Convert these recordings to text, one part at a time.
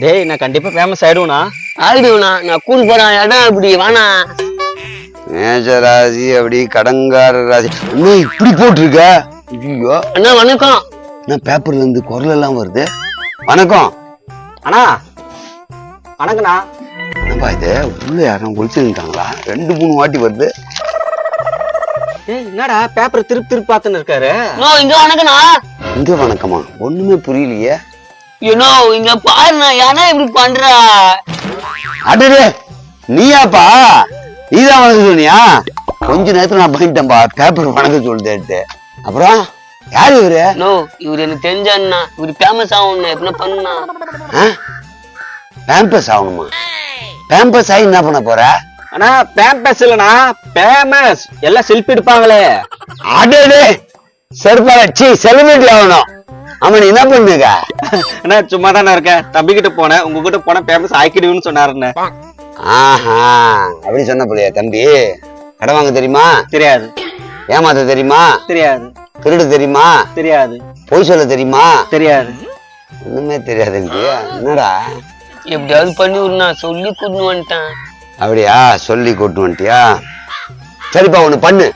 டேய் நான் கண்டிப்பா ஃபேமஸ் ஆயிடுவேனா? நான் கூல் போறேன் இடம் இப்படி வானா. மேஜராசி அப்படி கடங்கார ராசி இன்னும் இப்படி போட்டிருக்க. ஐயோ அண்ணா வணக்கம். நான் பேப்பர்ல இருந்து குரல் எல்லாம் வருது. வணக்கம் அண்ணா. வணக்கண்ணா. என்னப்பா இது உள்ள யாரும் ஒழிச்சுட்டாங்களா? 2-3 வாட்டி வருது. ஏய் என்னடா பேப்பர் திருப்பி பார்த்துன்னு இருக்காரு? இங்க வணக்கண்ணா. இங்க வணக்கமா? ஒண்ணுமே புரியலையே. இங்க பாருண்ணா ஏன்னா இப்படி பண்ற? அடடே நீயாப்பா? நீதான் வணக்கம் சொன்னியா? கொஞ்ச நேரத்துல நான் பண்ணிட்டேன்பா பேப்பர் வணக்கம் சொல்லிட்டு. அப்புறம் யாரு இவரு? இவரு எனக்கு தெரிஞ்ச அண்ணா. இவரு ஃபேமஸ் ஆகணும் எப்படின்னா பண்ணுண்ணா. பேம்பஸ் ஆகணுமா? பேம்பஸ் ஆகி என்ன பண்ண போற? அண்ணா பேம்பஸ் இல்லனா ஃபேமஸ். எல்லாம் செல்ஃபி எடுப்பாங்களே. அடடே செல்பி செலிபிரிட்டி ஆகணும். ஆமா நீ என்ன பண்ணுங்க? அண்ணா சும்மா தானே இருக்கேன். தம்பி கிட்ட போனேன். உங்ககிட்ட போனா ஃபேமஸ் ஆக்கிடுவேன்னு சொன்னாருண்ணே. ஆஹா அப்படி சொன்ன போலியா தம்பி? கடன் வாங்க தெரியுமா? தெரியாது. ஏமாத்த தெரியுமா? தெரியாது. திருடு தெரியுமா? தெரியாது. பொய் சொல்ல தெரியுமா? தெரியாது. ஒண்ணுமே தெரியாது இல்லையா? என்னடா எப்படியாவது பண்ணி விடுண்ணா. சொல்லி கூட்டு வந்துட்டேன். அப்படியா? சொல்லி கூட்டு வந்துட்டியா? சரிப்பா ஒண்ணு பண்ணு.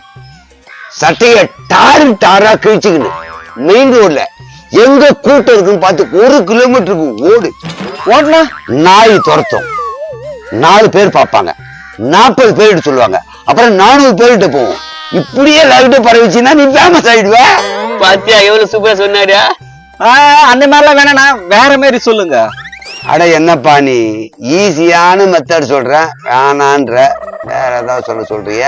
சட்டைய டாரா கிழிச்சுக்கணும். மெயின் ரோட்ல எங்க கூட்டம் இருக்குன்னு பார்த்து 1 கிலோமீட்டருக்கு ஓடு. ஓடுனா நாய் துரத்தும். 4 பேர் பார்ப்பாங்க. 40 பேர் சொல்லுவாங்க. அப்புறம் 400 பேர்கிட்ட போவோம். இப்படியே லைட்ட பரவிச்சுன்னா நீ ஃபேமஸ் ஆயிடுவ. பாத்தியா எவ்வளவு சூப்பரா சொன்னாரு. அந்த மாதிரிலாம் வேணா வேற மாதிரி சொல்லுங்க. அட என்னப்பா நீ ஈஸியான மெத்தட் சொல்றேன் வேணான்ற வேற ஏதாவது சொல்றிய?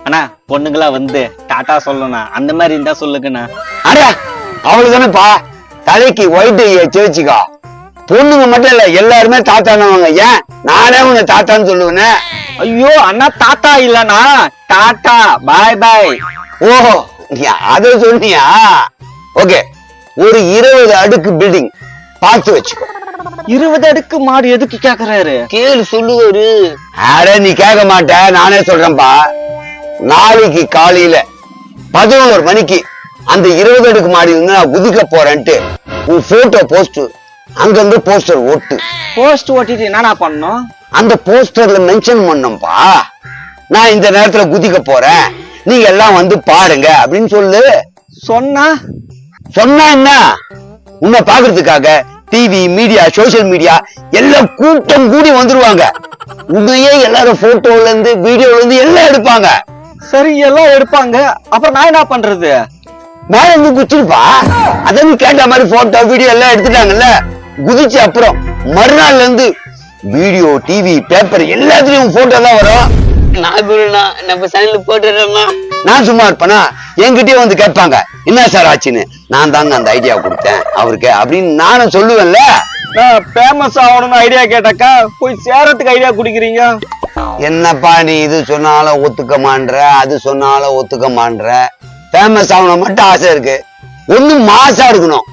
அண்ணா பொண்ணுங்களா வந்து டாட்டா சொல்லணும் அந்த மாதிரி இருந்தா சொல்லுங்கண்ணா. அட அவ்வளவுதானேப்பா. தலைக்கு ஒயிட் வச்சுக்கோ. பொண்ணுங்க மட்டும் இல்ல எல்லாருமே தாத்தானவங்க. ஏன் நானே உன்னை தாத்தான்னு சொல்லுவேனே. ஐயோ அண்ணா தாத்தா இல்லண்ணா டாட்டா பாய் பாய். ஓஹோ அத சொன்னியா? ஓகே ஒரு 20 அடுக்கு பில்டிங் பார்த்து வச்சுக்கோ. 20 அடுக்கு மாடு எதுக்கு கேக்குறாரு? கேளு சொல்லுவாரு. அட நீ கேட்க மாட்ட நானே சொல்றேன்பா. நாளைக்கு காலையில 11 மணிக்கு அந்த 20 அடுக்கு மாடி வந்து நான் குதிக்க போறேன்ட்டு உன் போட்டோ போஸ்ட் அங்கிருந்து போஸ்டர் ஓட்டு. போஸ்ட் ஓட்டிட்டு என்னடா பண்ணணும்? அந்த போஸ்டர்ல மென்ஷன் பண்ணோம்பா. நான் இந்த நேரத்துல குதிக்க போறேன் நீங்க எல்லாம் வந்து பாருங்க அப்படின்னு சொல்லு. சொன்னா என்ன உன்னை பாக்குறதுக்காக டிவி மீடியா சோசியல் மீடியா எல்லாம் கூட்டம் கூடி வந்துருவாங்க. உன்னையே எல்லாரும் போட்டோல இருந்து வீடியோல இருந்து எல்லாம் எடுப்பாங்க. சரி எல்லாம் எடுப்பாங்க. அப்புறம் நான் என்ன பண்றது? மேல இருந்து குச்சிருப்பா. அத நீ கேட்ட மாதிரி போட்டோ வீடியோ எல்லாம் எடுத்துட்டாங்கல்ல. குதிச்சு அப்புறம் மறுநாள்ல இருந்து வீடியோ டிவி பேப்பர் எல்லாத்துலயும் போட்டோ தான் வரும். நம்ம சேனல்ல போட்டுறோம்னா நான் சும்மா இருப்பேனா? என்கிட்டயே வந்து கேட்பாங்க என்ன சார் ஆச்சுன்னு. நான் தாங்க அந்த ஐடியா கொடுத்தேன் அவருக்கு அப்படின்னு நானும் சொல்லுவேன்ல. நான் ஃபேமஸ் ஆகணும்னு ஐடியா கேட்டாக்கா போய் சேரத்துக்கு ஐடியா குடிக்கிறீங்க. என்னப்பா நீ இது சொன்னாலும் ஒத்துக்க மாட்ற அது சொன்னாலும் ஒத்துக்க மாட்ற. ஃபேமஸ் ஆகணும் மட்டும் ஆசை இருக்கு. ஒண்ணு மாசா இருக்கணும்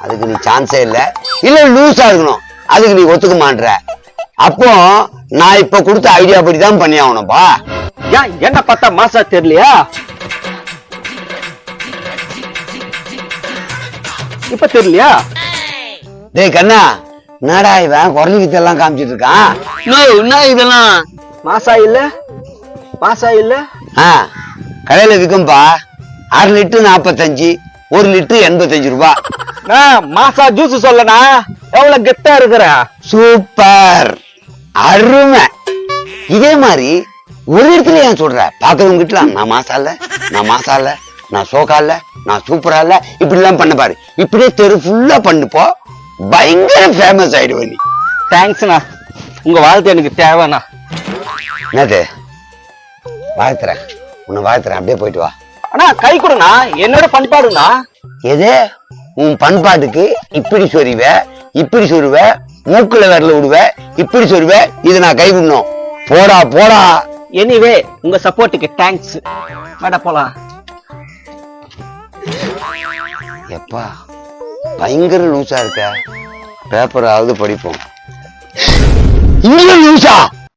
அதுக்கு நீ சான்ஸே இல்ல லூஸா இருக்கணும் அதுக்கு நீ ஒத்துக்க மாட்ற. அப்போ நான் இப்ப கொடுத்த ஐடியா படிதான் பண்ணி ஆகணும்பா. ஏன் என்ன பார்த்தா மாசா தெரியலையா? இப்ப தெரியலையா? டேய் கண்ணா என்னடா இவன் குரல் வித்தெல்லாம் காமிச்சிட்டு இருக்கான்? என்ன இதெல்லாம் மாசா இல்ல கடையில விற்கும்பா. 6 லிட்டர் 45 1 லிட்டர் 85 ரூபாய். மாசா ஜூஸ் சொல்லனா எவ்வளவு கெத்தா இருக்கிற. சூப்பர் அருமை. இதே மாதிரி ஒரு இடத்துல ஏன் சொல்ற? பாக்குறவங்க கிட்ட நான் மாசா இல்ல நான் சோகா இல்ல நான் சூப்பரா இல்ல இப்படி எல்லாம் பண்ண பாரு. இப்படியே தெரு ஃபுல்லா பண்ணுப்போ பயங்கர ஃபேமஸ் ஆயிடுவ நீ. தேங்க்ஸ்ண்ணா. உங்க வாழ்த்து எனக்கு தேவைண்ணா. என்னது வாழ்த்துறேன் உன்னை வாழ்த்துறேன். அப்படியே போயிட்டு வா. ஆனா கை கொடுண்ணா என்னோட பண்பாடுண்ணா. எது உன் பண்பாட்டுக்கு இப்படி சொருவ மூக்குல விரல விடுவ இப்படி சொருவ இதை நான் கை விடணும். போடா. எனிவே உங்க சப்போர்ட்டுக்கு தேங்க்ஸ். வாடா போலாம். எப்பா பயங்கர லூசா இருக்க. பேப்பராவது படிப்போம். இங்க லூசா